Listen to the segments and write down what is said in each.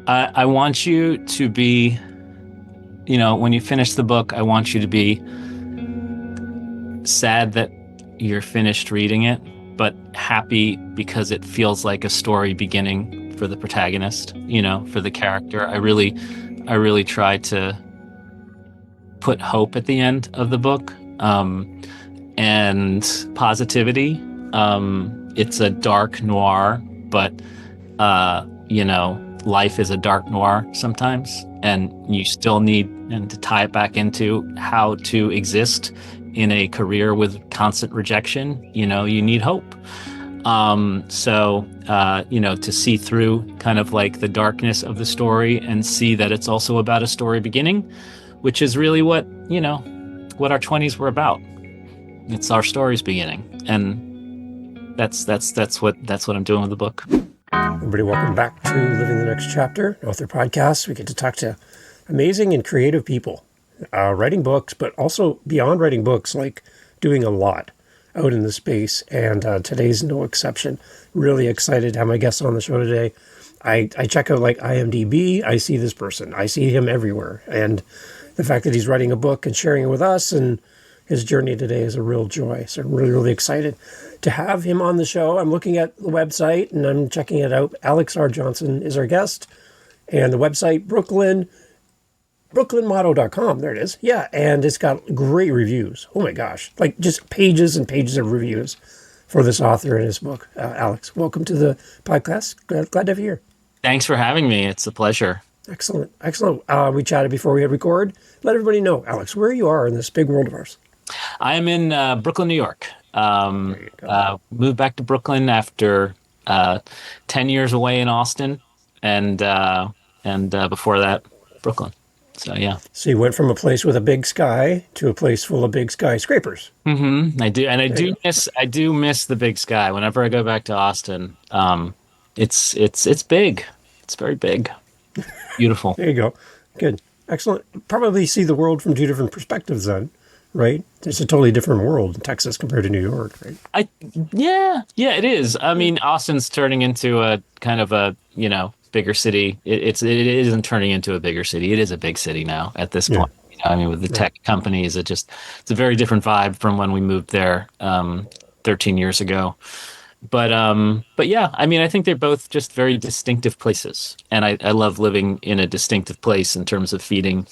I want you to be, when you finish the book, I want you to be sad that you're finished reading it, but happy because it feels like a story beginning for the protagonist, for the character. I really try to put hope at the end of the book, and positivity. It's a dark noir, but life is a dark noir sometimes, and you still need, and to tie it back into how to exist in a career with constant rejection, you need hope. To see through kind of like the darkness of the story and see that it's also about a story beginning, which is really what our 20s were about. It's our stories beginning, and that's what I'm doing with the book. Everybody, welcome back to Living the Next Chapter, author podcast. We get to talk to amazing and creative people, writing books, but also beyond writing books, like doing a lot out in the space. And today's no exception. Really excited to have my guest on the show today. I check out like IMDb. I see this person. I see him everywhere. And the fact that he's writing a book and sharing it with us and his journey today is a real joy. So I'm really, really excited to have him on the show. I'm looking at the website and I'm checking it out. Alex R. Johnson is our guest. And the website, brooklynmotto.com. There it is. Yeah, and it's got great reviews. Oh my gosh. Like just pages and pages of reviews for this author and his book. Alex, welcome to the podcast. Glad to have you here. Thanks for having me. It's a pleasure. Excellent. We chatted before we hit record. Let everybody know, Alex, where you are in this big world of ours. I'm in Brooklyn, New York. Moved back to Brooklyn after 10 years away in Austin, and before that, Brooklyn. So yeah. So you went from a place with a big sky to a place full of big skyscrapers. Mm-hmm. I do, and I do miss the big sky. Whenever I go back to Austin, it's big. It's very big. Beautiful. There you go. Good. Excellent. Probably see the world from two different perspectives then, right? It's a totally different world in Texas compared to New York, right? Yeah, it is. I mean, Austin's turning into a kind of a, bigger city. It isn't turning into a bigger city. It is a big city now at this point. With the tech companies, it's a very different vibe from when we moved there 13 years ago. But yeah, I mean, I think they're both just very distinctive places, and I love living in a distinctive place in terms of feeding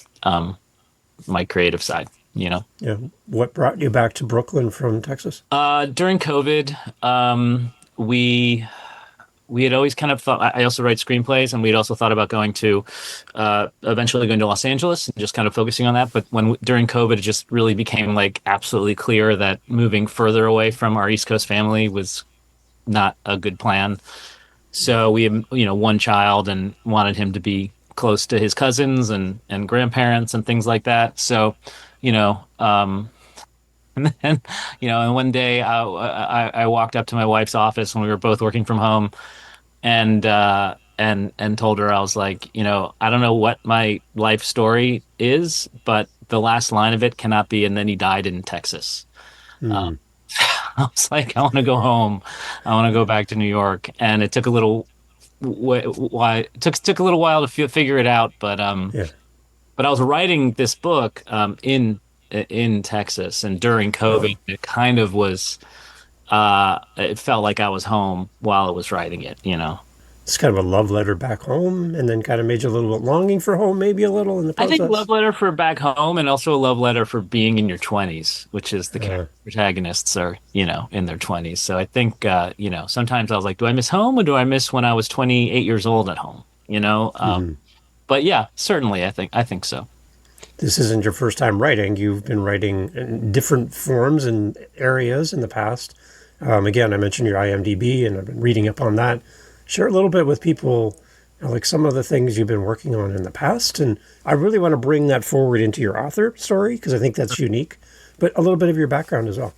my creative side. Yeah. What brought you back to Brooklyn from Texas? During COVID, we had always kind of thought. I also write screenplays, and we'd also thought about eventually going to Los Angeles and just kind of focusing on that. But during COVID, it just really became like absolutely clear that moving further away from our East Coast family was not a good plan. So we have, one child and wanted him to be close to his cousins and grandparents and things like that. So, and then, and one day I walked up to my wife's office when we were both working from home and told her, I was like, I don't know what my life story is, but the last line of it cannot be, and then he died in Texas. I was like, I want to go home. I want to go back to New York. And it took a little while. It took a little while to figure it out. But but I was writing this book in Texas, and during COVID, it kind of was. It felt like I was home while I was writing it. It's kind of a love letter back home, and then kind of made you a little bit longing for home, maybe a little in the process. I think love letter for back home, and also a love letter for being in your 20s, which is the protagonists are, in their 20s. So I think, sometimes I was like, do I miss home, or do I miss when I was 28 years old at home? But yeah, certainly, I think so. This isn't your first time writing. You've been writing in different forms and areas in the past. Again, I mentioned your IMDb, and I've been reading up on that. Share a little bit with people, like some of the things you've been working on in the past. And I really want to bring that forward into your author story, because I think that's unique, but a little bit of your background as well.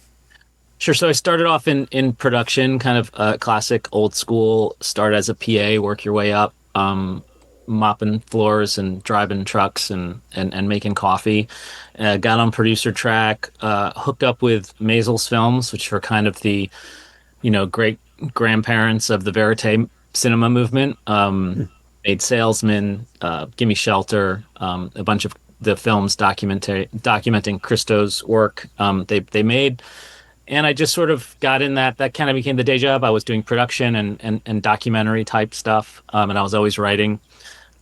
Sure. So I started off in production, kind of classic old school, start as a PA, work your way up, mopping floors and driving trucks and making coffee. Got on producer track, hooked up with Maisels Films, which are kind of the, great grandparents of the verite cinema movement. made Salesman, Gimme Shelter, a bunch of the films documenting Christo's work. They made, and I just sort of got in that. That kind of became the day job. I was doing production and documentary type stuff, and I was always writing.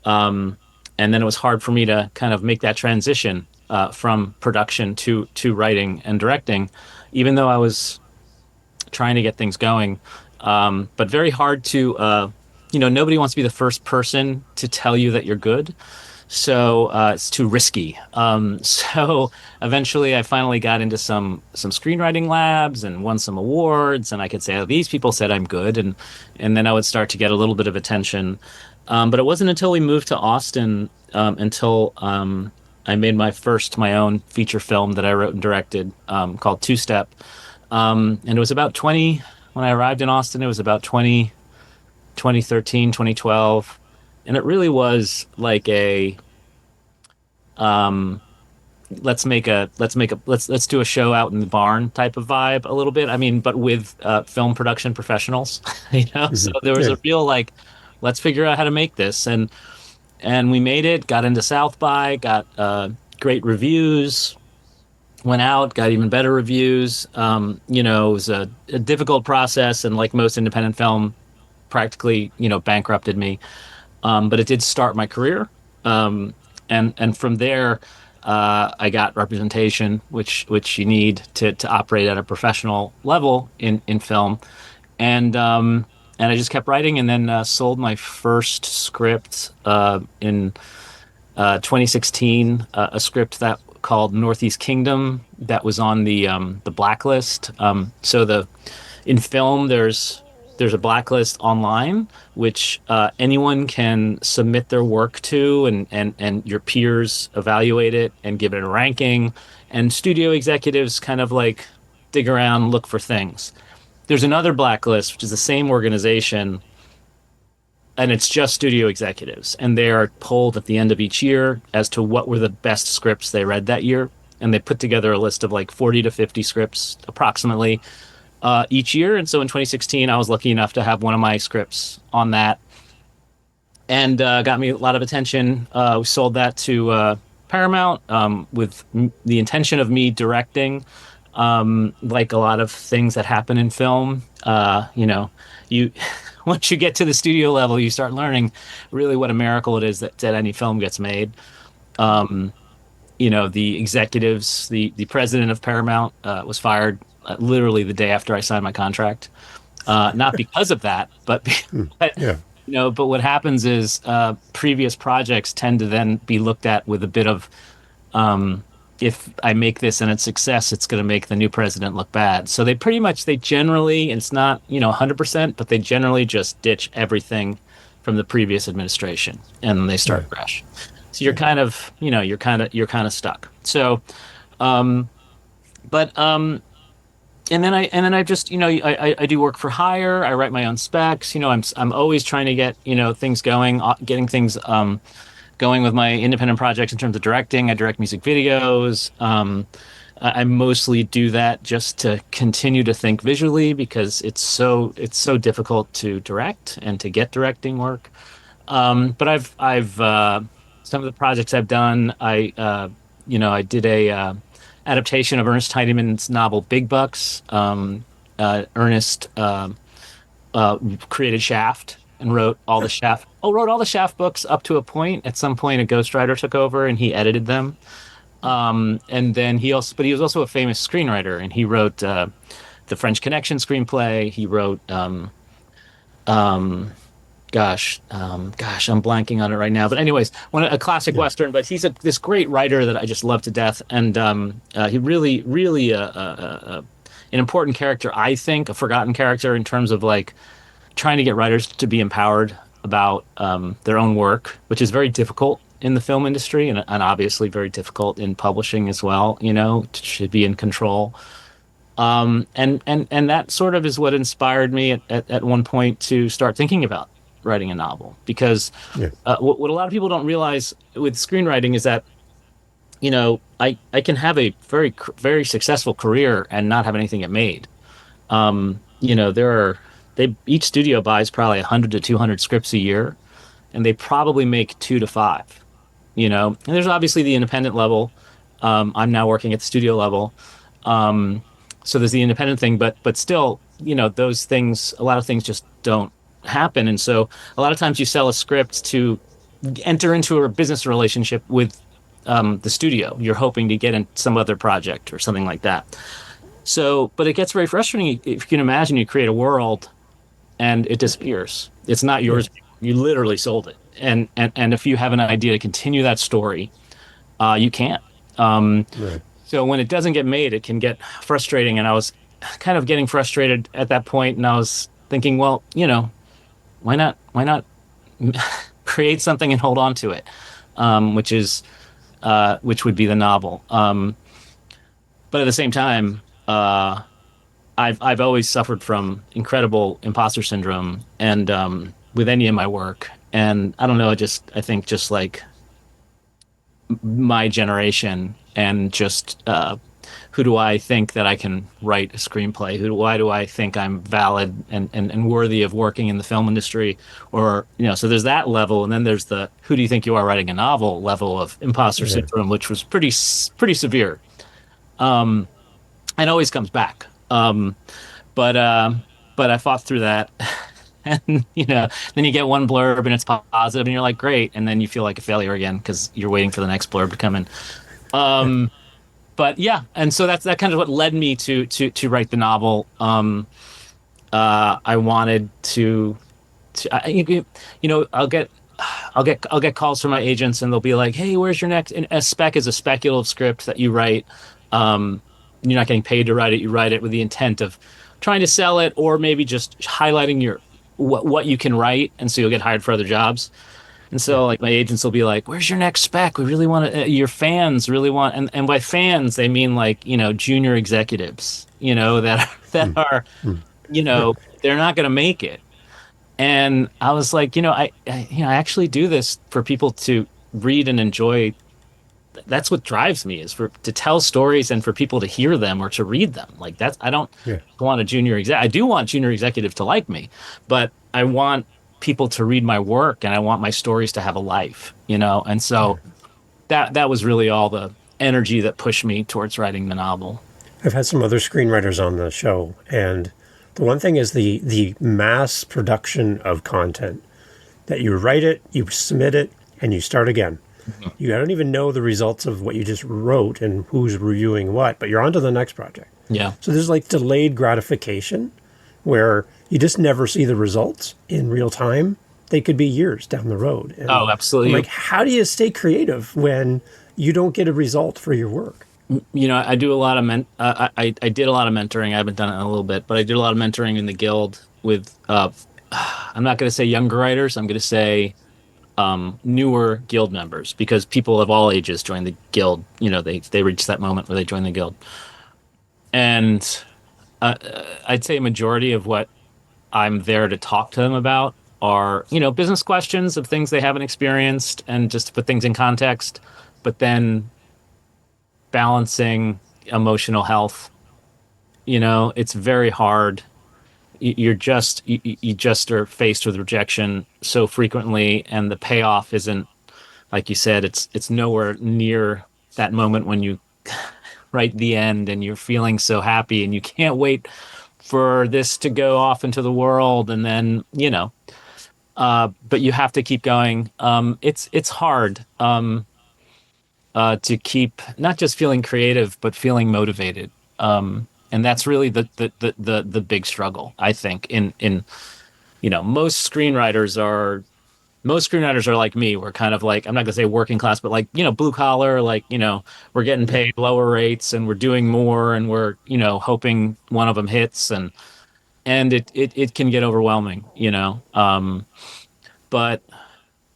Um, and then it was hard for me to kind of make that transition from production to writing and directing, even though I was trying to get things going. But very hard to, nobody wants to be the first person to tell you that you're good. So it's too risky. So eventually, I finally got into some screenwriting labs and won some awards, and I could say, "Oh, these people said I'm good," and then I would start to get a little bit of attention. But it wasn't until we moved to Austin until I made my own feature film that I wrote and directed called Two Step, and it was about 20 when I arrived in Austin. It was about 2013, 2012, and it really was like a um let's do a show out in the barn type of vibe a little bit. I mean, but with film production professionals, So Hmm. there was Yeah. a real like, let's figure out how to make this, and we made it. Got into South by, got great reviews. Went out, got even better reviews. It was a difficult process, and like most independent film, practically bankrupted me. But it did start my career, and from there, I got representation, which you need to operate at a professional level in film, and and I just kept writing, and then sold my first script in 2016, a script that called Northeast Kingdom that was on the blacklist. So the in film, there's a blacklist online which anyone can submit their work to, and your peers evaluate it and give it a ranking, and studio executives kind of like dig around, look for things. There's another blacklist, which is the same organization, and it's just studio executives, and they are polled at the end of each year as to what were the best scripts they read that year, and they put together a list of like 40 to 50 scripts approximately each year. And so in 2016, I was lucky enough to have one of my scripts on that, and got me a lot of attention. We sold that to Paramount with the intention of me directing. Like a lot of things that happen in film, you once you get to the studio level, you start learning really what a miracle it is that any film gets made. Um, the executives, the president of Paramount was fired literally the day after I signed my contract. Not because of that, but Mm. but Yeah. but what happens is previous projects tend to then be looked at with a bit of um, if I make this and it's success, it's going to make the new president look bad. So they generally, it's not 100%, but they generally just ditch everything from the previous administration and they Yeah. start fresh. So you're Yeah. kind of you're kind of stuck. So um, but and then I just I do work for hire. I write my own specs. I'm always trying to get things going, getting things going with my independent projects in terms of directing. I direct music videos. I mostly do that just to continue to think visually because it's so difficult to direct and to get directing work. But I've some of the projects I've done. I did a adaptation of Ernest Tidyman's novel Big Bucks. Ernest created Shaft and wrote all the Shaft books up to a point. At some point, a ghostwriter took over and he edited them. And then but he was also a famous screenwriter, and he wrote the French Connection screenplay. He wrote, um, I'm blanking on it right now. But anyways, a classic Yeah. Western. But he's this great writer that I just love to death, and he really an important character, I think, a forgotten character in terms of like trying to get writers to be empowered about their own work, which is very difficult in the film industry and obviously very difficult in publishing as well, to be in control. And that sort of is what inspired me at one point to start thinking about writing a novel. Because Yeah. what a lot of people don't realize with screenwriting is that, I can have a very successful career and not have anything get made. There are each studio buys probably 100 to 200 scripts a year, and they probably make 2 to 5. And there's obviously the independent level. I'm now working at the studio level. Um, so there's the independent thing, but still, those things, a lot of things just don't happen. And so a lot of times you sell a script to enter into a business relationship with the studio. You're hoping to get in some other project or something like that. So, but it gets very frustrating. If you can imagine, you create a world and it disappears. It's not Yeah. yours. You literally sold it. And if you have an idea to continue that story, you can't. Right. So when it doesn't get made, it can get frustrating. And I was kind of getting frustrated at that point, and I was thinking, well, why not create something and hold on to it, which would be the novel. But at the same time, I've always suffered from incredible imposter syndrome, and with any of my work, and I don't know, I think just like my generation, and just who do I think that I can write a screenplay? Why do I think I'm valid and worthy of working in the film industry? Or, so there's that level. And then there's the, who do you think you are writing a novel level of imposter Yeah. syndrome, which was pretty severe. And always comes back. But, but I fought through that. And, then you get one blurb and it's positive and you're like, great. And then you feel like a failure again because you're waiting for the next blurb to come in. But yeah, and so that's kind of what led me to write the novel. I wanted I'll get calls from my agents and they'll be like, "Hey, where's your next?" And a spec is a speculative script that you write. You're not getting paid to write it. You write it with the intent of trying to sell it, or maybe just highlighting what you can write, and so you'll get hired for other jobs. And so, like, my agents will be like, "Where's your next spec? We really want to. Your fans really want." And by fans, they mean like junior executives, that are, they're not going to make it. And I was like, I actually do this for people to read and enjoy. That's what drives me, is to tell stories and for people to hear them or to read them. Like I don't Yeah. want a junior exec. I do want junior executives to like me, but I want people to read my work and I want my stories to have a life, And so that was really all the energy that pushed me towards writing the novel. I've had some other screenwriters on the show, and the one thing is the mass production of content, that you write it, you submit it, and you start again. Mm-hmm. You don't even know the results of what you just wrote and who's reviewing what, but you're on to the next project. Yeah. So there's like delayed gratification where you just never see the results in real time. They could be years down the road. And Oh, absolutely. I'm like, how do you stay creative when you don't get a result for your work? I do a lot of I did a lot of mentoring. I haven't done it in a little bit, but I did a lot of mentoring in the guild with I'm not going to say younger writers. I'm going to say newer guild members, because people of all ages join the guild. They reach that moment where they join the guild, and I'd say a majority of what I'm there to talk to them about are business questions of things they haven't experienced, and just to put things in context, but then balancing emotional health. It's very hard. You just are faced with rejection so frequently, and the payoff isn't, like you said, it's nowhere near that moment when you write the end and you're feeling so happy and you can't wait for this to go off into the world, and then but you have to keep going. It's hard to keep not just feeling creative but feeling motivated. And that's really the big struggle, I think. In most screenwriters are like me. We're kind of like, I'm not gonna say working class, but like blue collar. Like we're getting paid lower rates and we're doing more, and we're hoping one of them hits, and it can get overwhelming. But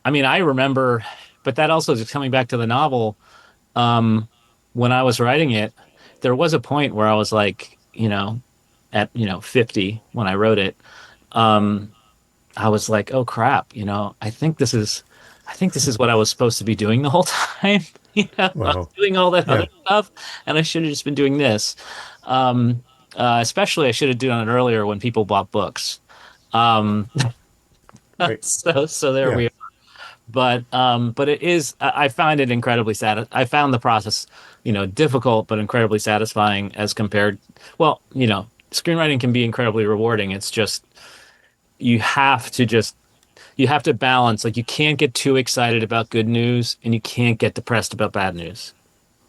I mean, I remember, but that also, just coming back to the novel, when I was writing it, there was a point where I was like, at 50 when I wrote it, I was like, oh crap, I think this is what I was supposed to be doing the whole time. I was Wow. doing all that Yeah. other stuff, and I should have just been doing this. Especially, I should have done it earlier when people bought books. Um, Right. so there Yeah. we are. but it is, I find it incredibly I found the process, difficult but incredibly satisfying as compared, well, screenwriting can be incredibly rewarding. It's just you have to just you have to balance, like, you can't get too excited about good news and you can't get depressed about bad news.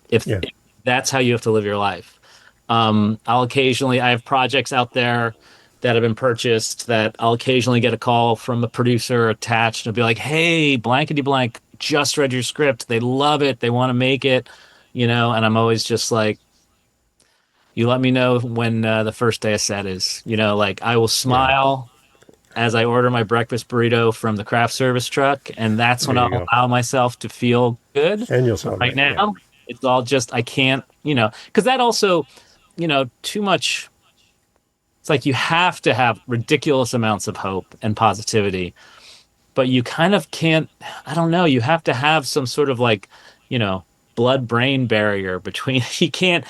Yeah. If that's how you have to live your life. I'll occasionally, I have projects out there that have been purchased that I'll occasionally get a call from a producer attached and be like, hey, blankety blank, just read your script. They love it. They want to make it, and I'm always just like, you let me know when the first day of set is, like, I will Yeah. smile as I order my breakfast burrito from the craft service truck, and that's There when you I'll go. allow myself to feel good. And you'll But right celebrate. Yeah. now, it's all just, I can't, because that also, too much. It's like you have to have ridiculous amounts of hope and positivity, but you kind of can't, I don't know, you have to have some sort of, like, you know, blood brain barrier between you can't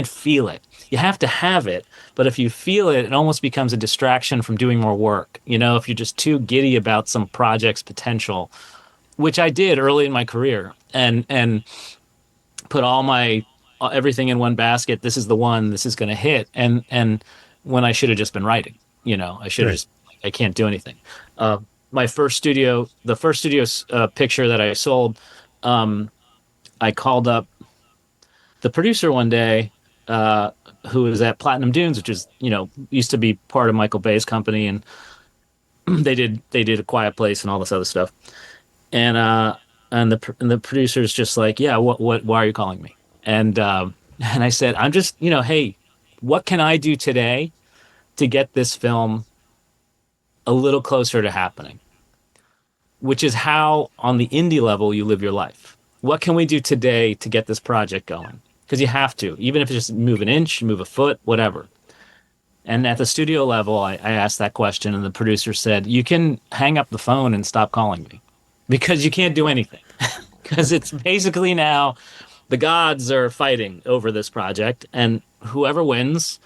feel it. You have to have it, but if you feel it, it almost becomes a distraction from doing more work. If you're just too giddy about some project's potential, which I did early in my career, and put all my everything in one basket. This is the one. This is going to hit. And when I should have just been writing, I should have Right. just. I can't do anything. Uh, the first studio picture that I sold, I called up the producer one day, who was at Platinum Dunes, which is, used to be part of Michael Bay's company, and they did A Quiet Place and all this other stuff. And the producer's just like, yeah, what, why are you calling me? And I said, I'm just, hey, what can I do today to get this film a little closer to happening? Which is how, on the indie level, you live your life. What can we do today to get this project going? Because you have to, even if it's just move an inch, move a foot, whatever. And at the studio level, I asked that question, and the producer said, you can hang up the phone and stop calling me because you can't do anything. Because it's basically now the gods are fighting over this project, and whoever wins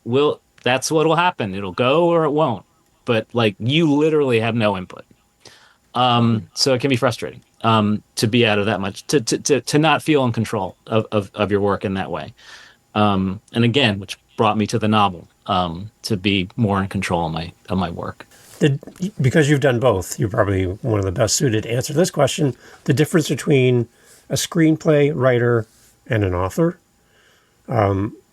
will, that's what will happen. It'll go or it won't. But, like, you literally have no input. So it can be frustrating, to be out of that much, to not feel in control of your work in that way. And again, which brought me to the novel, to be more in control of my work. Because you've done both, you're probably one of the best suited to answer this question. The difference between a screenplay writer and an author.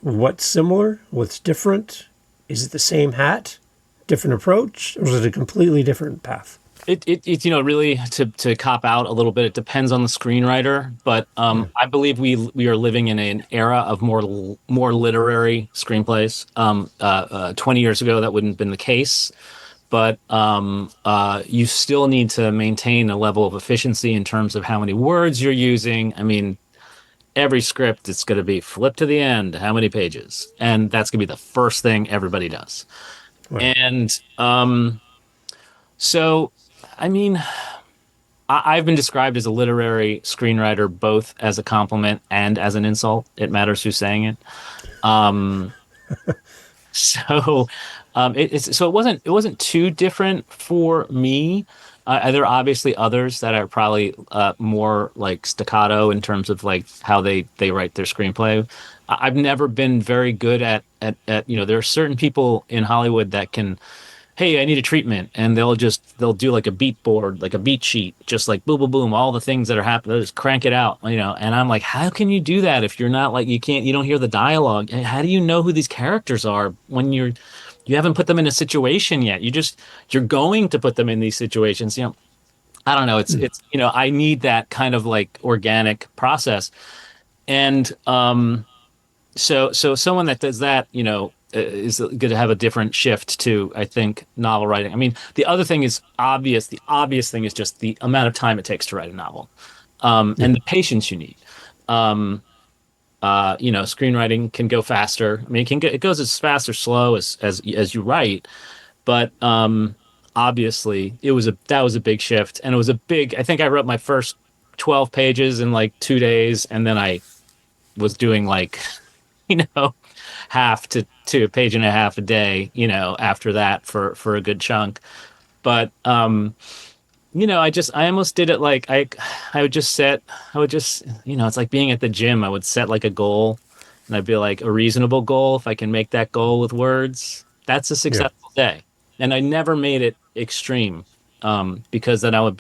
What's similar? What's different? Is it the same hat, different approach, or is it a completely different path? It's, really, to cop out a little bit. It depends on the screenwriter, but Yeah. I believe we are living in an era of more literary screenplays. 20 years ago, that wouldn't have been the case, but you still need to maintain a level of efficiency in terms of how many words you're using. I mean, every script, it's going to be flip to the end, how many pages, and that's going to be the first thing everybody does. Right. And so, I mean, I've been described as a literary screenwriter, both as a compliment and as an insult. It matters who's saying it. Um, so, it wasn't too different for me. There are obviously others that are probably more like staccato in terms of, like, how they write their screenplay. I've never been very good at there are certain people in Hollywood that can, hey, I need a treatment, and they'll do like a beat board, like a beat sheet, just like boom, boom, boom, all the things that are happening. They'll just crank it out, And I'm like, how can you do that if you're not, like, you don't hear the dialogue? How do you know who these characters are when you haven't put them in a situation yet? You're going to put them in these situations. I don't know. It's I need that kind of, like, organic process, and so someone that does that, is going to have a different shift to, I think, novel writing. I mean, the other thing is obvious. The obvious thing is just the amount of time it takes to write a novel, Yeah. and the patience you need. Um, Screenwriting can go faster. I mean, it goes as fast or slow as you write, but obviously that was a big shift, and it was a big. I think I wrote my first 12 pages in like 2 days, and then I was doing, like, you know, half to a page and a half a day, after that for a good chunk. But I almost did it like I would just set, I would just, it's like being at the gym. I would set like a goal and I'd be like a reasonable goal. If I can make that goal with words, that's a Yeah. successful day. And I never made it extreme, because then I would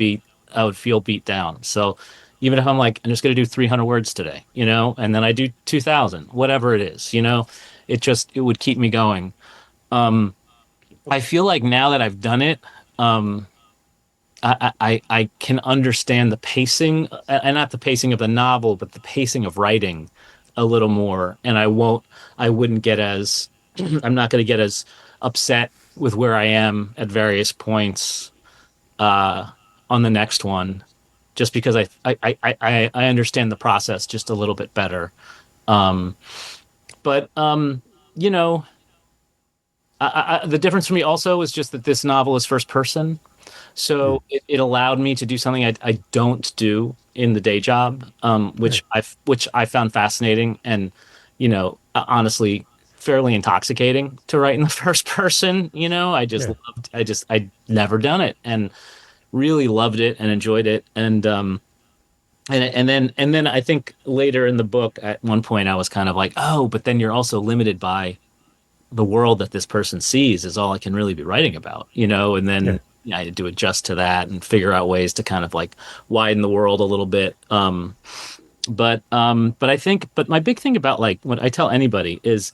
feel beat down. So even if I'm like, I'm just going to do 300 words today, and then I do 2000, whatever it is, it would keep me going. I feel like now that I've done it, I can understand the pacing, and not the pacing of the novel, but the pacing of writing a little more. And I wouldn't get as, I'm not going to get as upset with where I am at various points on the next one, just because I understand the process just a little bit better. Um, but you know, the difference for me also is just that this novel is first person. Mm. So it allowed me to do something I don't do in the day job, Right. which I found fascinating and, honestly, fairly intoxicating to write in the first person. Yeah. I'd never done it and really loved it and enjoyed it. And then I think later in the book, at one point, I was kind of like, oh, but then you're also limited by the world that this person sees is all I can really be writing about, and Yeah. then I had to adjust to that and figure out ways to kind of like widen the world a little bit. But my big thing about like what I tell anybody is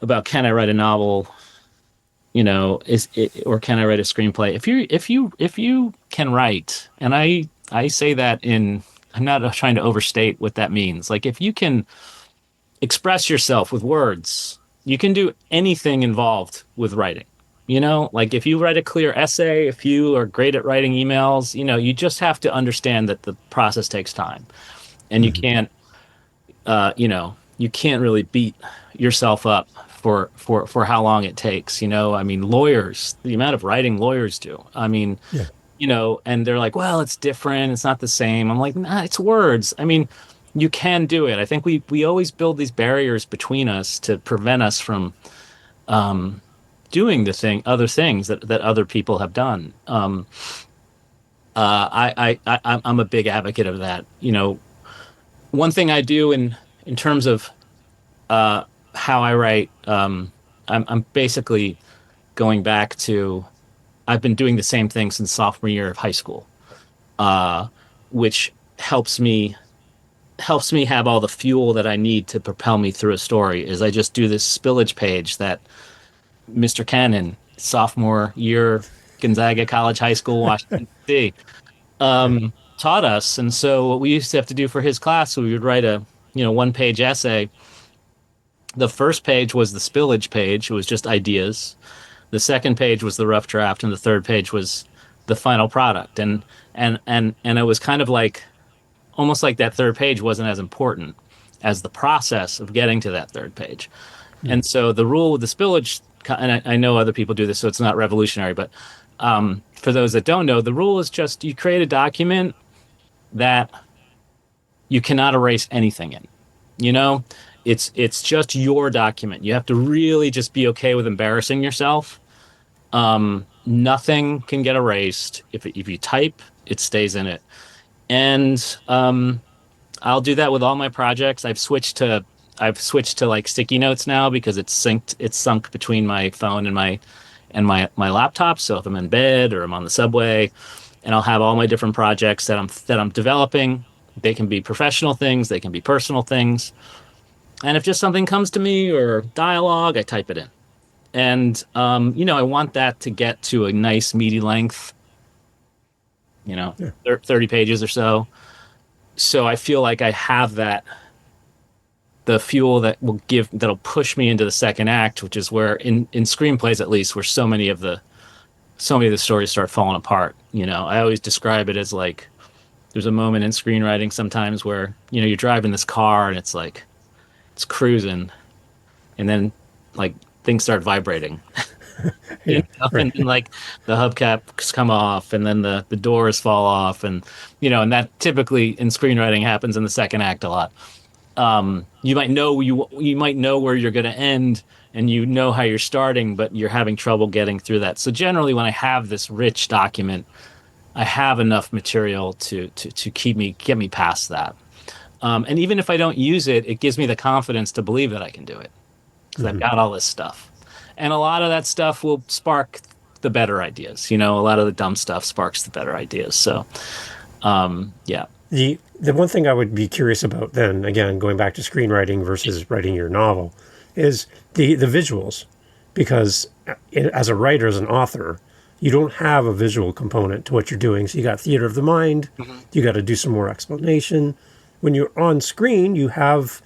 about can I write a novel, or can I write a screenplay? If you can write, and I say that I'm not trying to overstate what that means. Like if you can express yourself with words. You can do anything involved with writing. Like if you write a clear essay, if you are great at writing emails, you just have to understand that the process takes time and Hmm. you can't really beat yourself up for how long it takes. I mean, lawyers, the amount of writing lawyers do. I mean, Yeah. and they're like, well, it's different. It's not the same. I'm like, nah, it's words. I mean, you can do it. I think we always build these barriers between us to prevent us from doing other things that other people have done. I'm a big advocate of that. One thing I do in terms of how I write, I'm basically going back to I've been doing the same thing since sophomore year of high school, uh, which helps me have all the fuel that I need to propel me through a story. Is I just do this spillage page that Mr. Cannon, sophomore year, Gonzaga College High School, Washington D.C., Yeah. taught us. And so what we used to have to do for his class, we would write a 1 page essay. The first page was the spillage page. It was just ideas. The second page was the rough draft, and the third page was the final product. And it was kind of like almost like that third page wasn't as important as the process of getting to that third page. Mm. And so the rule with the spillage, and I know other people do this, so it's not revolutionary, but for those that don't know, the rule is just you create a document that you cannot erase anything in. You know, it's just your document. You have to really just be okay with embarrassing yourself. Nothing can get erased. If you type, it stays in it. And I'll do that with all my projects. I've switched to like sticky notes now because it's sunk between my phone and my laptop. So if I'm in bed or I'm on the subway, and I'll have all my different projects that I'm developing. They can be professional things, they can be personal things. And if just something comes to me or dialogue, I type it in. And I want that to get to a nice meaty length, you know, Yeah. 30 pages or so. So I feel like I have the fuel that'll push me into the second act, which is where in screenplays at least, where so many of the stories start falling apart. I always describe it as like there's a moment in screenwriting sometimes where you're driving this car and it's like it's cruising, and then like things start vibrating. Yeah. Right. And then like the hubcaps come off, and then the doors fall off, and that typically in screenwriting happens in the second act a lot. You might know where you're going to end, and you know how you're starting, but you're having trouble getting through that. So generally, when I have this rich document, I have enough material to get me past that. And even if I don't use it, it gives me the confidence to believe that I can do it because I've got all this stuff. And a lot of that stuff will spark the better ideas. You know, a lot of the dumb stuff sparks the better ideas. So, yeah. The one thing I would be curious about then, again, going back to screenwriting versus writing your novel, is the visuals, because as a writer, as an author, you don't have a visual component to what you're doing. So you got theater of the mind, you got to do some more explanation. When you're on screen, you have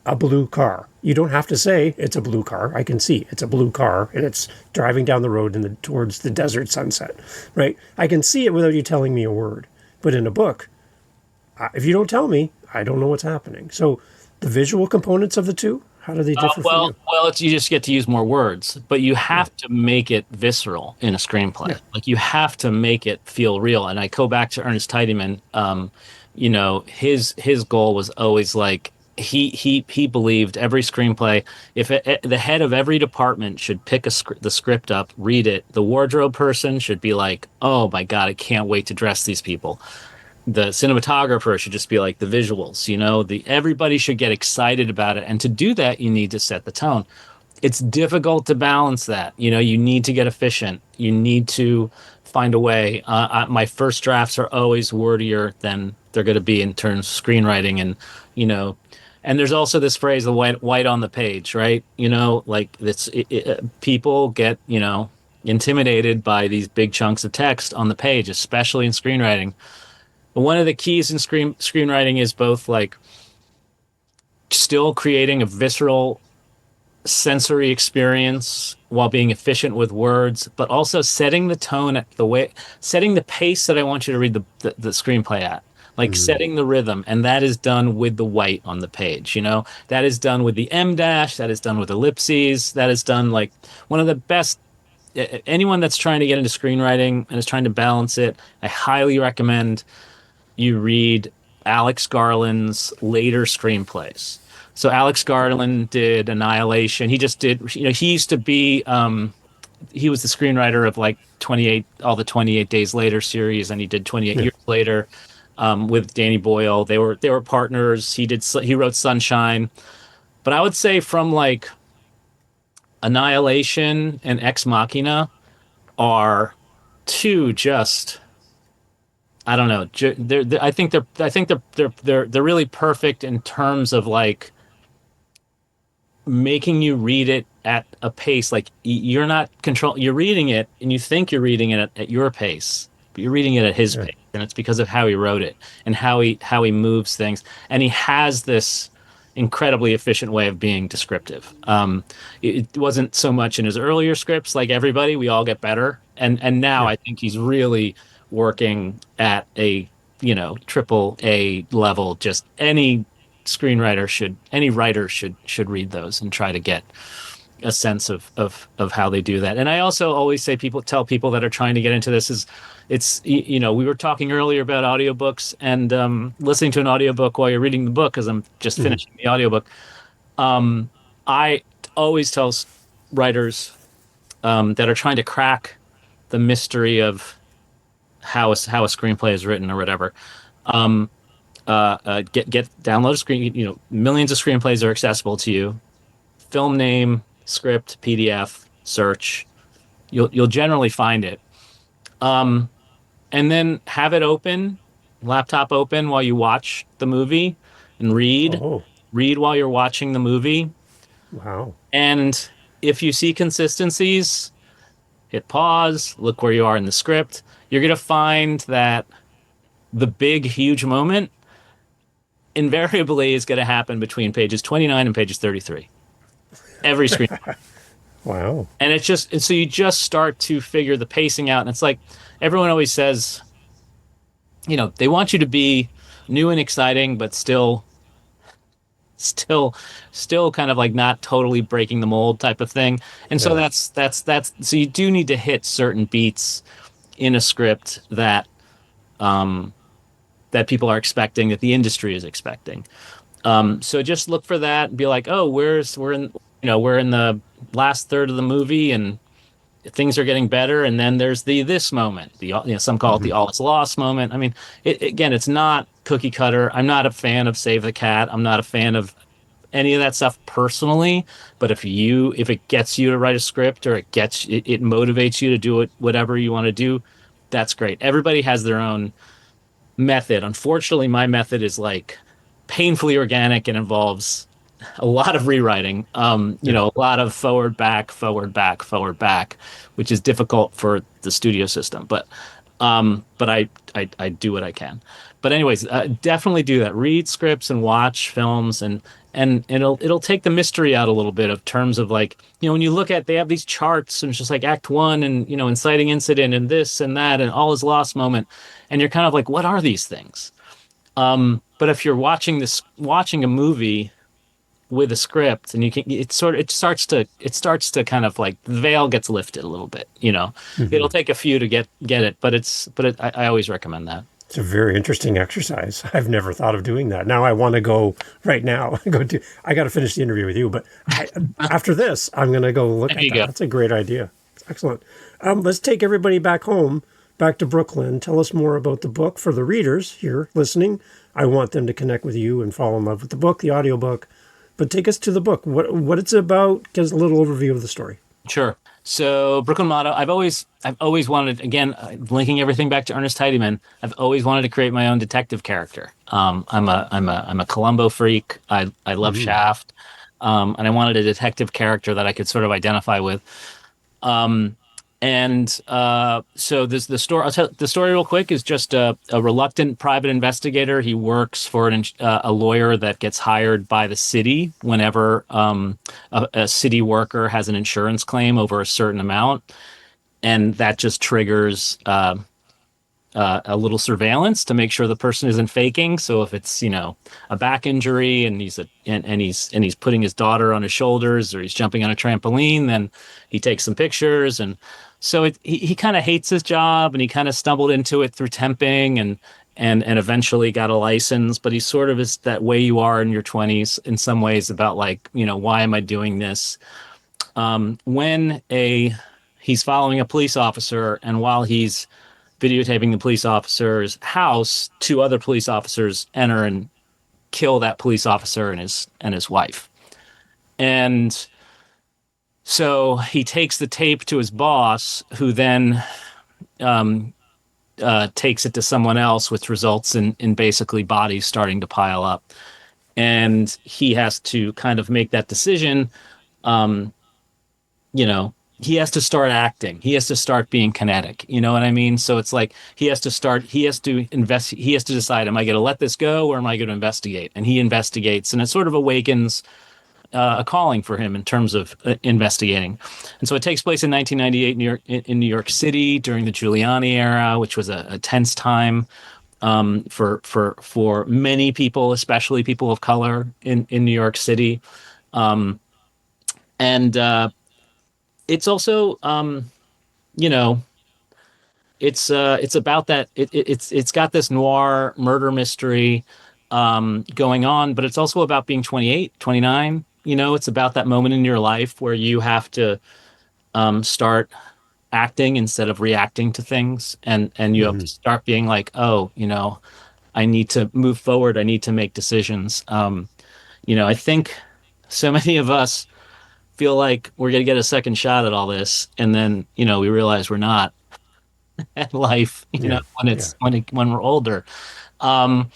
a blue car. You don't have to say it's a blue car. I can see it's a blue car and it's driving down the road towards the desert sunset, right? I can see it without you telling me a word. But in a book, if you don't tell me, I don't know what's happening. So the visual components of the two, how do they differ for you? You just get to use more words, but you have to make it visceral in a screenplay. Yeah. Like you have to make it feel real. And I go back to Ernest Tidyman. You know, his goal was always like he believed every screenplay, if the head of every department should pick the script up, read it, the wardrobe person should be like, oh my God, I can't wait to dress these people. The cinematographer should just be like the visuals, you know, everybody should get excited about it. And to do that, you need to set the tone. It's difficult to balance that. You know, you need to get efficient. You need to find a way. My first drafts are always wordier than they're going to be in terms of screenwriting. And, you know, and there's also this phrase, the white on the page, right? You know, like people get, you know, intimidated by these big chunks of text on the page, especially in screenwriting. But one of the keys in screenwriting is both like still creating a visceral sensory experience while being efficient with words, but also setting the tone setting the pace that I want you to read the screenplay at, like setting the rhythm. And that is done with the white on the page, you know, that is done with the em dash, that is done with ellipses, that is done like one of the best. Anyone that's trying to get into screenwriting and is trying to balance it, I highly recommend you read Alex Garland's later screenplays. So Alex Garland did Annihilation. He just did, you know, he used to be, he was the screenwriter of like all the 28 Days Later series, and he did 28 Years Later with Danny Boyle. They were partners. He wrote Sunshine. But I would say from like Annihilation and Ex Machina are two just, I don't know. I think they're really perfect in terms of like making you read it at a pace. Like you're not you're reading it and you think you're reading it at your pace, but you're reading it at his pace, and it's because of how he wrote it and how he moves things. And he has this incredibly efficient way of being descriptive. It wasn't so much in his earlier scripts. Like everybody, we all get better, and now I think he's really working at a, you know, triple A level. Just any writer should read those and try to get a sense of how they do that. And I also always tell people that are trying to get into this you know, we were talking earlier about audiobooks and listening to an audiobook while you're reading the book, because I'm just finishing the audiobook. I always tell writers that are trying to crack the mystery of how a screenplay is written or whatever. Download a screen. You know, millions of screenplays are accessible to you. Film name, script, PDF, search. You'll generally find it. And then have it open, laptop open while you watch the movie, and read. Oh, Read while you're watching the movie. wow. And if you see consistencies, hit pause, look where you are in the script. You're going to find that the big, huge moment invariably is going to happen between pages 29 and pages 33. Every screen. Wow. And so you just start to figure the pacing out. And it's like everyone always says, you know, they want you to be new and exciting, but still kind of like not totally breaking the mold type of thing. And so so you do need to hit certain beats in a script that that people are expecting, that the industry is expecting. So just look for that and be like, oh, we're in the last third of the movie, and things are getting better, and then there's the this moment. Some call it the Hmm. all is lost moment. I mean, again, it's not cookie cutter. I'm not a fan of Save the Cat. I'm not a fan of any of that stuff personally. But if it gets you to write a script, or it motivates you to do it, whatever you want to do, that's great. Everybody has their own method. Unfortunately, my method is like painfully organic and involves a lot of rewriting. Yeah. A lot of forward, back, forward, back, forward, back, which is difficult for the studio system. But I do what I can. But anyways, definitely do that. Read scripts and watch films, and it'll take the mystery out a little bit of terms of like, when you look at, they have these charts and it's just like act one, and inciting incident and this and that and all is lost moment, and you're kind of like, what are these things? But if you're watching a movie with a script, and it starts to kind of like, the veil gets lifted a little bit. It'll Hmm. take a few to get it, I always recommend that. It's a very interesting exercise. I've never thought of doing that. Now I want to go right now. I got to finish the interview with you, but after this, I'm going to go look There at you that. go. That's a great idea. Excellent. Let's take everybody back home, back to Brooklyn. Tell us more about the book for the readers here listening. I want them to connect with you and fall in love with the book, the audiobook. But take us to the book. What it's about. Give us a little overview of the story. Sure. So Brooklyn Motto, I've always wanted, again, linking everything back to Ernest Tidyman. I've always wanted to create my own detective character. I'm a Columbo freak. I love Mm-hmm. Shaft, and I wanted a detective character that I could sort of identify with. Um, so this the story. I'll tell the story real quick. Is just a reluctant private investigator. He works for a lawyer that gets hired by the city whenever a city worker has an insurance claim over a certain amount, and that just triggers a little surveillance to make sure the person isn't faking. So if it's a back injury, and he's putting his daughter on his shoulders, or he's jumping on a trampoline, then he takes some pictures. And so he kind of hates his job, and he kind of stumbled into it through temping, and eventually got a license. But he sort of is that way you are in your 20s in some ways, about like, why am I doing this? When a He's following a police officer, and while he's videotaping the police officer's house, two other police officers enter and kill that police officer and his wife. And so he takes the tape to his boss, who then takes it to someone else, which results in basically bodies starting to pile up. And he has to kind of make that decision. Um, you know, he has to start acting. He has to start being kinetic. You know what I mean? So it's like he has to invest, he has to decide, am I going to let this go, or am I going to investigate? And he investigates, and it sort of awakens a calling for him in terms of investigating. And so it takes place in 1998 New York, in New York City, during the Giuliani era, which was a tense time for many people, especially people of color in New York City. Um, and It's also, you know, it's about that. It's got this noir murder mystery going on, but it's also about being 28, 29. It's about that moment in your life where you have to start acting instead of reacting to things, and you have to Hmm. start being like, oh, I need to move forward. I need to make decisions. I think so many of us feel like we're going to get a second shot at all this, and then we realize we're not at life, Yeah. when Yeah. when we're older. um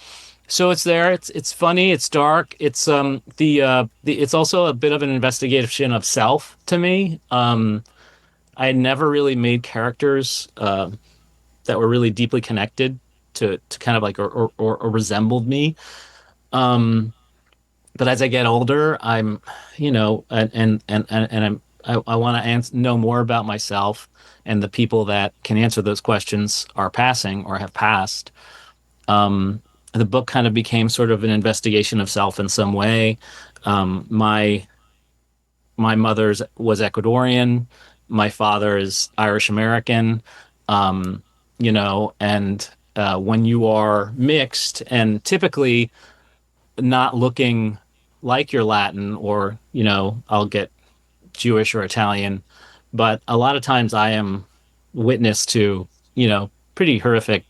so it's there, it's funny, it's dark, it's also a bit of an investigation of self to me. I had never really made characters that were really deeply connected to kind of like, or resembled me. um but as I get older, I'm, I want to know more about myself, and the people that can answer those questions are passing or have passed. The book kind of became sort of an investigation of self in some way. My mother's was Ecuadorian. My father is Irish American. Um, and when you are mixed and typically not looking like you're Latin, or I'll get Jewish or Italian, but a lot of times I am witness to, pretty horrific,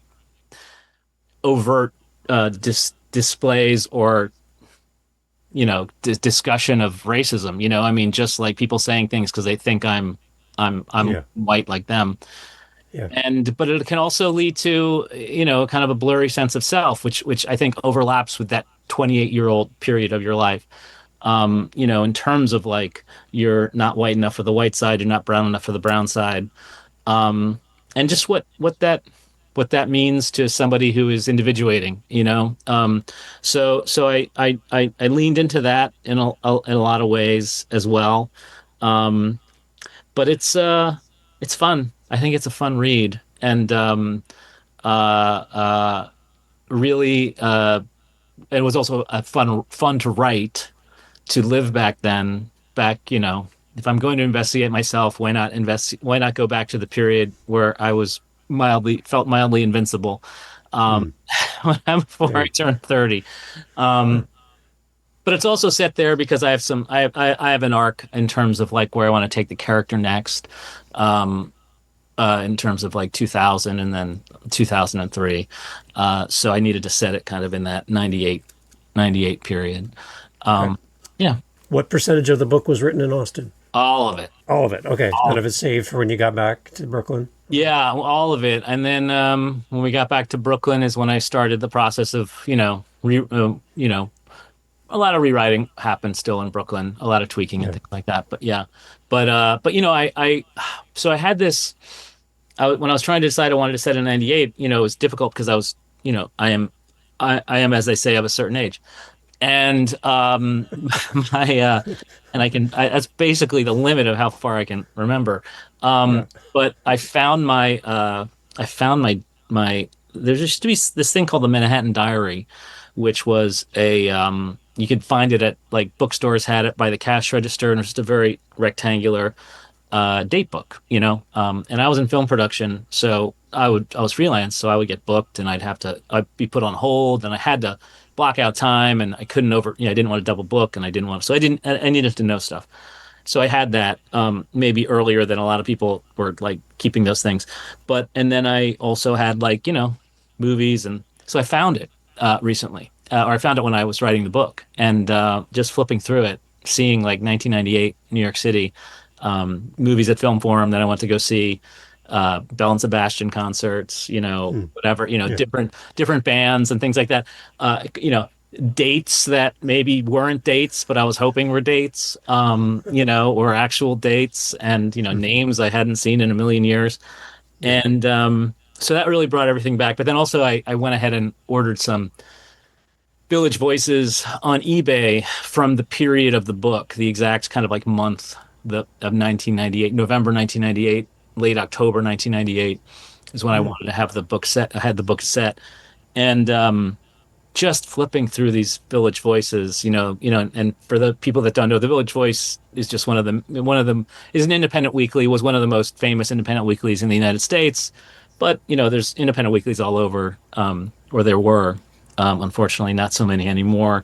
overt displays or discussion of racism. I mean, just like people saying things because they think I'm Yeah. white like them. Yeah. And but it can also lead to kind of a blurry sense of self, which I think overlaps with that 28-year-old period of your life. In terms of like you're not white enough for the white side, you're not brown enough for the brown side, um, and just what that means to somebody who is individuating. So I leaned into that in a lot of ways as well. Um, but it's fun. I think it's a fun read, and uh, uh, really it was also a fun to write, to live back then. If I'm going to investigate myself, why not go back to the period where I was felt mildly invincible, um, Mm. before I Yeah. turned 30. Um, but it's also set there because I have an arc in terms of like where I want to take the character next. Um, in terms of like 2000 and then 2003. So I needed to set it kind of in that 98 period. Okay. Um, yeah, What percentage of the book was written in Austin? all of it. All of it. Okay. All None of of it. it saved for when you got back to Brooklyn. Yeah, all of it. And then when we got back to Brooklyn is when I started the process of, a lot of rewriting happened still in Brooklyn, a lot of tweaking and Yeah. things like that. But yeah, but so I had this. When I was trying to decide I wanted to set in 98, it was difficult because I was, I am, as they say, of a certain age. And my, that's basically the limit of how far I can remember. Yeah. But I found there used to be this thing called the Manhattan Diary, which was you could find it at like bookstores had it by the cash register, and it was just a very rectangular date book, and I was in film production, so I was freelance, so I would get booked and I'd be put on hold and I had to block out time and I couldn't I didn't want to double book and I didn't want to, so I needed to know stuff. So I had that maybe earlier than a lot of people were like keeping those things. And then I also had like, movies. And so I found it recently, or I found it when I was writing the book and just flipping through it, seeing like 1998 New York City movies at Film Forum that I went to go see, Bell and Sebastian concerts, Mm. whatever, Yeah. different bands and things like that. Dates that maybe weren't dates, but I was hoping were dates, or actual dates, and Mm. names I hadn't seen in a million years. Yeah. And so that really brought everything back. But then also I went ahead and ordered some Village Voices on eBay from the period of the book, the exact kind of like month of 1998, November 1998, late October 1998 is when I Mm. wanted to have the book set. I had the book set, and just flipping through these Village Voices, and for the people that don't know, the Village Voice is just one of them is an independent weekly, was one of the most famous independent weeklies in the United States. But there's independent weeklies all over, or there were, unfortunately, not so many anymore.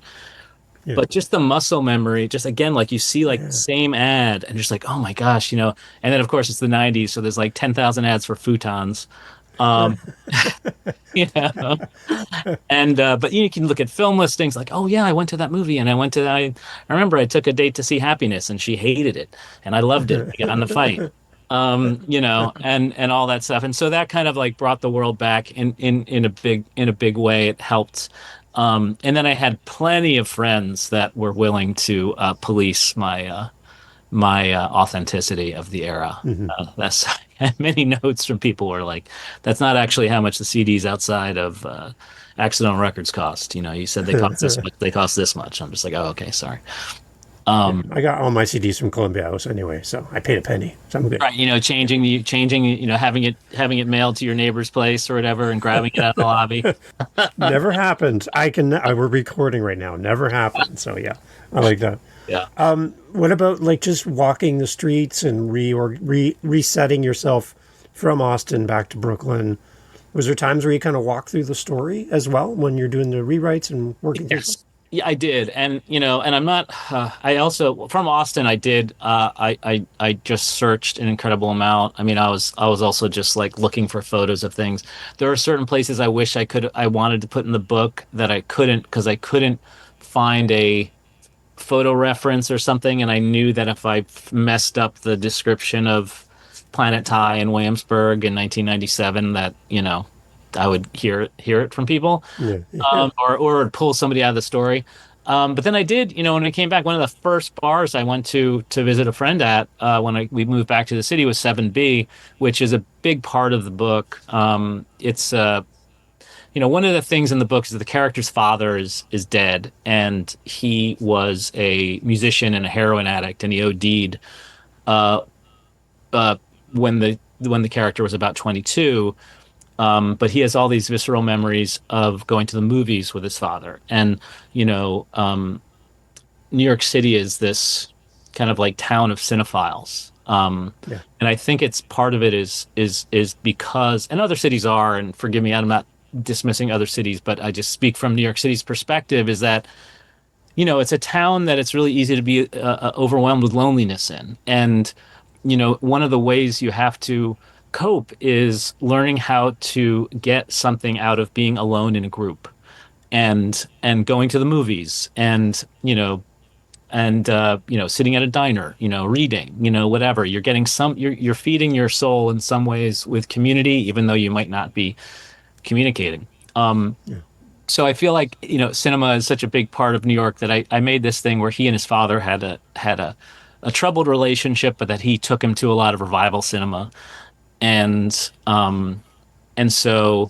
Yeah. But just the muscle memory, just again, like you see like the Yeah. same ad and just like, oh my gosh, and then of course it's the 90s, so there's like 10,000 ads for futons. Um, you know, and but you can look at film listings like, oh yeah, I went to that movie and I remember I took a date to see Happiness and she hated it and I loved it. We got in the fight. And all that stuff. And so that kind of like brought the world back in a big way. It helped. And then I had plenty of friends that were willing to police my authenticity of the era. Hmm. That's many notes from people were like, "That's not actually how much the CDs outside of Accidental Records cost." You said they cost this much. They cost this much. I'm just like, "Oh, okay, sorry." Yeah. Um, I got all my CDs from Columbia House anyway, so I paid a penny. So I'm good. right, changing, having it mailed to your neighbor's place or whatever, and grabbing it out of the lobby. Never happened. We're recording right now. Never happened. So yeah, I like that. Yeah. What about like just walking the streets and resetting yourself from Austin back to Brooklyn? Was there times where you kind of walk through the story as well when you're doing the rewrites and working through stuff? Yes. Yeah, I did, and and I'm not. I also from Austin. I did. I just searched an incredible amount. I mean, I was also just like looking for photos of things. There are certain places I wish I wanted to put in the book that I couldn't because I couldn't find a photo reference or something, and I knew that if I messed up the description of Planet Thai in Williamsburg in 1997, that I would hear it from people, Yeah. Yeah. or pull somebody out of the story. But then I did, when I came back, one of the first bars I went to visit a friend at we moved back to the city was 7B, which is a big part of the book. It's one of the things in the book is that the character's father is dead, and he was a musician and a heroin addict, and he OD'd uh, uh, when the character was about 22. But he has all these visceral memories of going to the movies with his father, and New York City is this kind of like town of cinephiles. Yeah. And I think it's part of it is because, and other cities are, and forgive me, I'm not dismissing other cities, but I just speak from New York City's perspective, is that it's a town that it's really easy to be overwhelmed with loneliness in, and one of the ways you have to cope is learning how to get something out of being alone in a group, and going to the movies, and sitting at a diner, reading, whatever. You're getting you're feeding your soul in some ways with community, even though you might not be communicating. Yeah. So I feel like, cinema is such a big part of New York that I made this thing where he and his father had a troubled relationship, but that he took him to a lot of revival cinema. And um and so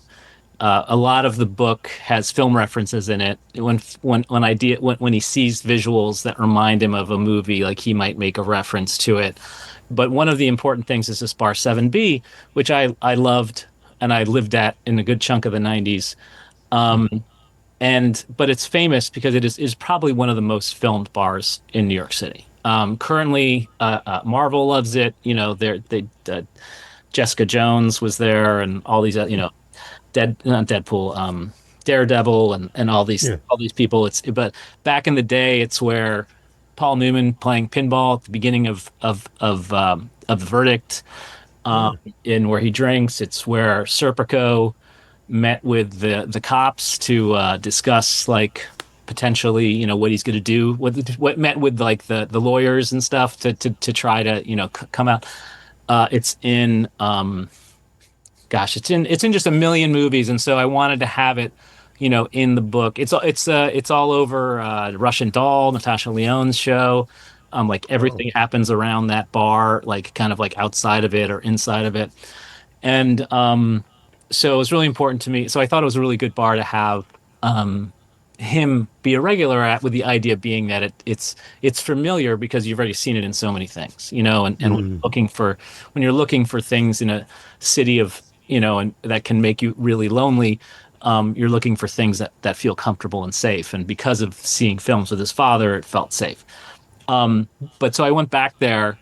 a lot of the book has film references in it. When he sees visuals that remind him of a movie, like he might make a reference to it. But one of the important things is this bar 7B, which I loved and I lived at in a good chunk of the 90s. And but it's famous because it is probably one of the most filmed bars in New York City. Currently, Marvel loves it. Jessica Jones was there, and all these, not Deadpool, Daredevil, and Yeah. all these people. But back in the day, it's where Paul Newman playing pinball at the beginning of the Verdict, um, Yeah. in where he drinks. It's where Serpico met with the cops to discuss like potentially what he's going to do. What met with like the lawyers and stuff to try to come out. It's in gosh, it's in just a million movies, and so I wanted to have it, in the book. It's all over Russian Doll, Natasha Lyonne's show. Like Oh. everything happens around that bar, like kind of like outside of it or inside of it, and so it was really important to me. So I thought it was a really good bar to have um, him be a regular at, with the idea being that it's familiar because you've already seen it in so many things, and Mm. when you're looking for things in a city of, and that can make you really lonely. You're looking for things that feel comfortable and safe. And because of seeing films with his father, it felt safe. But so I went back there,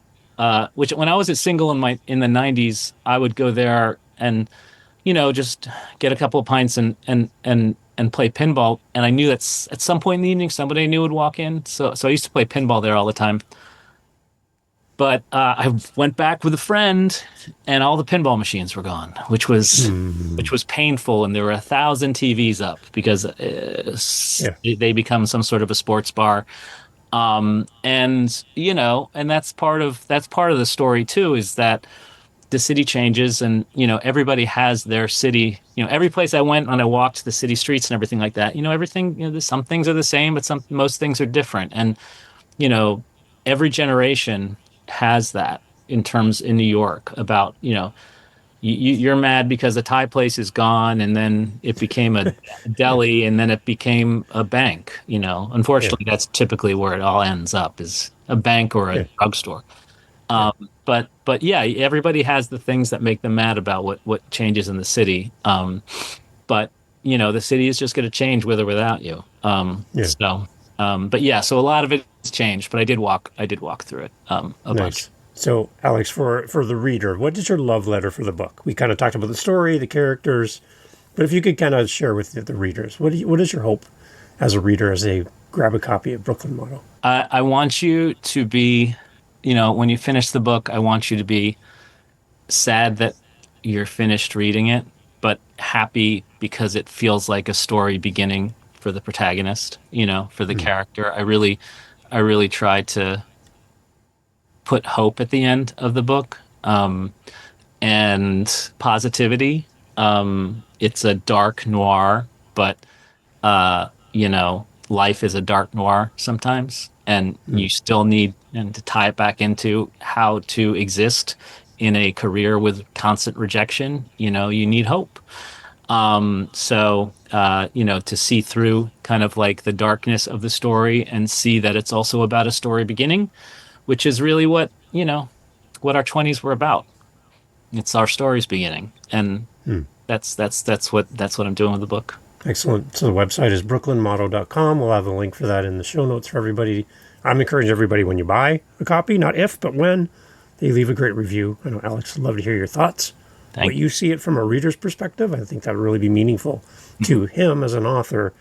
which when I was at Single in the 90s, I would go there and just get a couple of pints and play pinball. And I knew that at some point in the evening, somebody I knew would walk in. So I used to play pinball there all the time. But I went back with a friend, and all the pinball machines were gone, which Mm. was painful. And there were 1,000 TVs up because Yeah. they become some sort of a sports bar. And that's part of the story too, is that the city changes, and everybody has their city. Every place I went, when I walked the city streets and everything like that, everything, some things are the same, but most things are different. And you know every generation has that in New York, about you're mad because the Thai place is gone, and then it became a Yeah. deli, and then it became a bank. Yeah. Unfortunately, that's typically where it all ends up, is a bank or a Yeah. drugstore. Yeah. But yeah, everybody has the things that make them mad about what changes in the city. But the city is just going to change with or without you. Yeah. But yeah, so a lot of it has changed, but I did walk through it a bunch. Nice. So, Alex, for the reader, what is your love letter for the book? We kind of talked about the story, the characters, but if you could kind of share with the readers, what is your hope as a reader as they grab a copy of Brooklyn Model? I want you to be, when you finish the book, I want you to be sad that you're finished reading it, but happy because it feels like a story beginning for the protagonist, for the character. I really tried to put hope at the end of the book, and positivity. It's a dark noir, but life is a dark noir sometimes, and you still need, and to tie it back into how to exist in a career with constant rejection, you need hope. To see through kind of like the darkness of the story and see that it's also about a story beginning, which is really what our 20s were about. It's our stories beginning, and that's what I'm doing with the book. Excellent. So the website is brooklynmotto.com. We'll have a link for that in the show notes for everybody. I'm encouraging everybody, when you buy a copy, not if, but when, they leave a great review. I know Alex would love to hear your thoughts. Thank What you see it from a reader's perspective, I think that would really be meaningful to him as an author.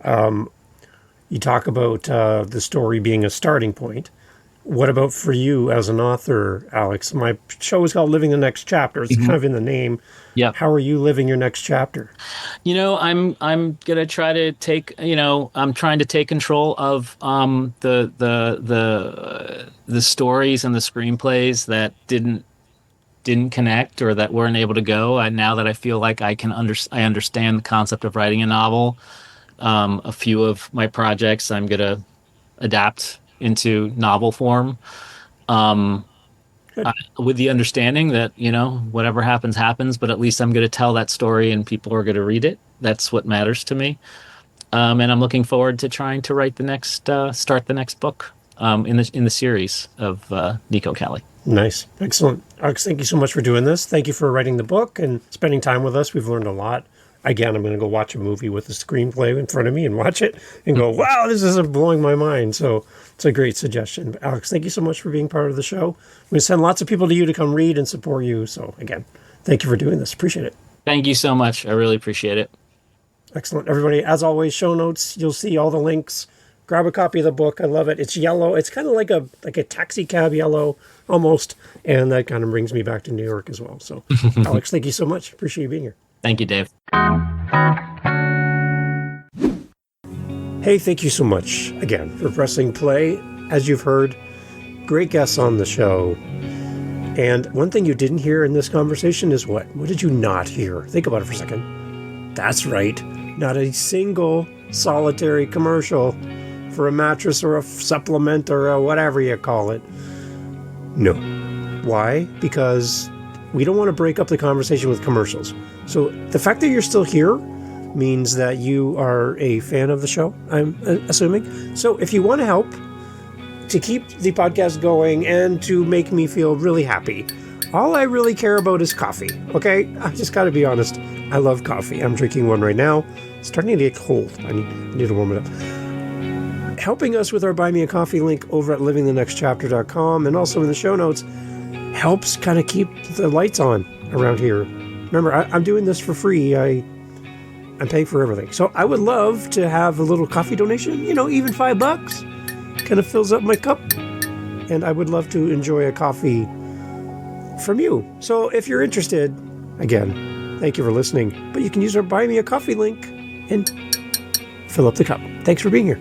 You talk about the story being a starting point. What about for you as an author, Alex? My show is called Living the Next Chapter. It's kind of in the name. Yeah. How are you living your next chapter? I'm gonna try to take. I'm trying to take control of the stories and the screenplays that didn't connect or that weren't able to go. And now that I feel like I understand the concept of writing a novel, a few of my projects I'm gonna adapt into novel form, with the understanding that whatever happens, but at least I'm going to tell that story and people are going to read it. That's what matters to me, and I'm looking forward to trying to write start the next book in the series of Nico Kelly. Nice. Excellent. Alex, thank you so much for doing this. Thank you for writing the book and spending time with us. We've learned a lot. Again, I'm going to go watch a movie with a screenplay in front of me and watch it and go, wow, this is blowing my mind. So it's a great suggestion. But Alex, thank you so much for being part of the show. I'm going to send lots of people to you to come read and support you. So again, thank you for doing this. Appreciate it. Thank you so much. I really appreciate it. Excellent. Everybody, as always, show notes. You'll see all the links. Grab a copy of the book. I love it. It's yellow. It's kind of like a taxi cab yellow almost. And that kind of brings me back to New York as well. So Alex, thank you so much. Appreciate you being here. Thank you, Dave. Hey, thank you so much again for pressing play. As you've heard, great guests on the show. And one thing you didn't hear in this conversation is what? What did you not hear? Think about it for a second. That's right. Not a single solitary commercial for a mattress or a supplement or a whatever you call it. No. Why? Because we don't want to break up the conversation with commercials. So the fact that you're still here means that you are a fan of the show, I'm assuming. So if you want to help to keep the podcast going and to make me feel really happy, all I really care about is coffee, okay? I just got to be honest. I love coffee. I'm drinking one right now. It's starting to get cold. I need to warm it up. Helping us with our Buy Me a Coffee link over at livingthenextchapter.com and also in the show notes helps kind of keep the lights on around here. Remember, I'm doing this for free. I'm paying for everything. So I would love to have a little coffee donation, even $5 kind of fills up my cup. And I would love to enjoy a coffee from you. So if you're interested, again, thank you for listening. But you can use our Buy Me a Coffee link and fill up the cup. Thanks for being here.